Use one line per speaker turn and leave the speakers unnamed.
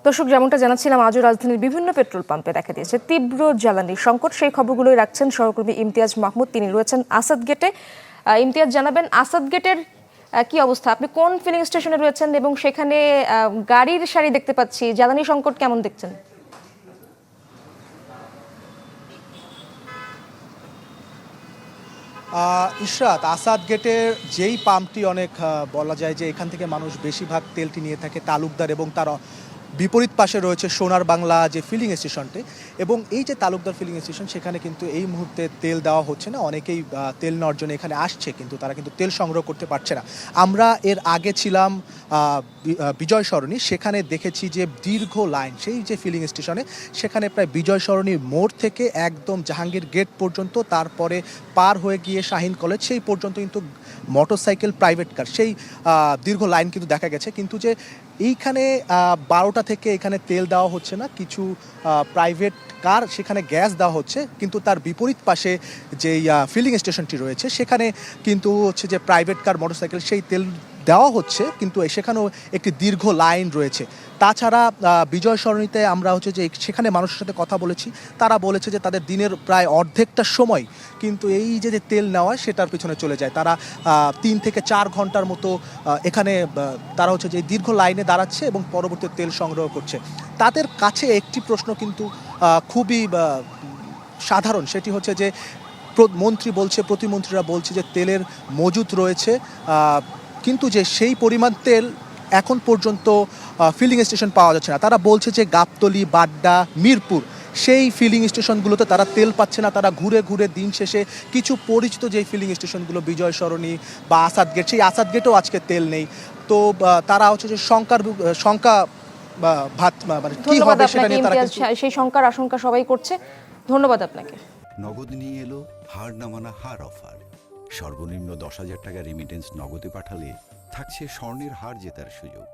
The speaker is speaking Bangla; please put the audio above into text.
দর্শক, যেমনটা জানাচ্ছিলাম, আজও রাজধানীর বিভিন্ন পেট্রোল পাম্পে দেখা দিয়েছে তীব্র জ্বালানি সংকট। সেই খবরগুলোই রাখছেন সহকর্মী ইমতিয়াজ মাহমুদ, তিনি রয়েছেন আসাদ গেটে। ইমতিয়াজ, জানাবেন আসাদ গেটের কি অবস্থা? আপনি কোন ফিলিং স্টেশনে রয়েছেন এবং সেখানে গাড়ির সারি দেখতে পাচ্ছি, জ্বালানি সংকট কেমন দেখছেন?
ইশরাত, আসাদ গেটের যেই পাম্পটি অনেক বলা যায় যে এখান থেকে মানুষ বেশিরভাগ তেলটি নিয়ে থাকে তালুকদার, এবং তার বিপরীত পাশে রয়েছে সোনার বাংলা যে ফিলিং স্টেশনটি। এবং এই যে তালুকদার ফিলিং স্টেশন, সেখানে কিন্তু এই মুহূর্তে তেল দেওয়া হচ্ছে না। অনেকেই তেল নেওয়ার জন্য এখানে আসছে, কিন্তু তারা কিন্তু তেল সংগ্রহ করতে পারছে না। আমরা এর আগে ছিলাম বিজয় সরণি, সেখানে দেখেছি যে দীর্ঘ লাইন সেই যে ফিলিং স্টেশনে, সেখানে প্রায় বিজয় সরণির মোড় থেকে একদম জাহাঙ্গীর গেট পর্যন্ত, তারপরে পার হয়ে গিয়ে শাহিন কলেজ সেই পর্যন্ত কিন্তু মোটরসাইকেল, প্রাইভেট কার, সেই দীর্ঘ লাইন কিন্তু দেখা গেছে। কিন্তু যে এইখানে 12টা থেকে এখানে তেল দেওয়া হচ্ছে না, কিছু প্রাইভেট কার সেখানে গ্যাস দেওয়া হচ্ছে, কিন্তু তার বিপরীত পাশে যেই ফিলিং স্টেশনটি রয়েছে সেখানে কিন্তু হচ্ছে যে প্রাইভেট কার, মোটরসাইকেল সেই তেল দেওয়া হচ্ছে, কিন্তু সেখানেও একটি দীর্ঘ লাইন রয়েছে। তাছাড়া বিজয় সরণিতে আমরা হচ্ছে যে সেখানে মানুষের সাথে কথা বলেছি, তারা বলেছে যে তাদের দিনের প্রায় অর্ধেকটা সময় কিন্তু এই যে তেল নেওয়া সেটার পিছনে চলে যায়। তারা 3 থেকে 4 ঘন্টার মতো এখানে তারা হচ্ছে যে দীর্ঘ লাইনে দাঁড়াচ্ছে এবং পরবর্তী তেল সংগ্রহ করছে। তাদের কাছে একটি প্রশ্ন কিন্তু খুবই সাধারণ, সেটি হচ্ছে যে মন্ত্রী বলছে, প্রতিমন্ত্রীরা বলছে যে তেলের মজুত রয়েছে, কিন্তু যে সেই পরিমাণ তেল এখন পর্যন্ত ফিলিং স্টেশন পাওয়া যাচ্ছে না। তারা বলছে যে গাবতলী, বাড্ডা, মিরপুর সেই ফিলিং স্টেশনগুলোতে তারা তেল পাচ্ছে না। তারা ঘুরে ঘুরে দিন শেষে কিছু পরিচিত যেই ফিলিং স্টেশনগুলো, বিজয় সরণি বা আসাদ গেট, সেই আসাদ গেটেও আজকে তেল নেই। তো তারা হচ্ছে যে শঙ্কা মানে কি হবে সেটা নিয়ে তারা
সেই শঙ্কার আশঙ্কা সবাই করছে। ধন্যবাদ আপনাকে।
নগদ নিয়ে এলো হার না মানা হার অফার। সর্বনিম্ন 10,000 টাকা রেমিটেন্স নগদে পাঠালে থাকছে স্বর্ণের হার জেতার সুযোগ।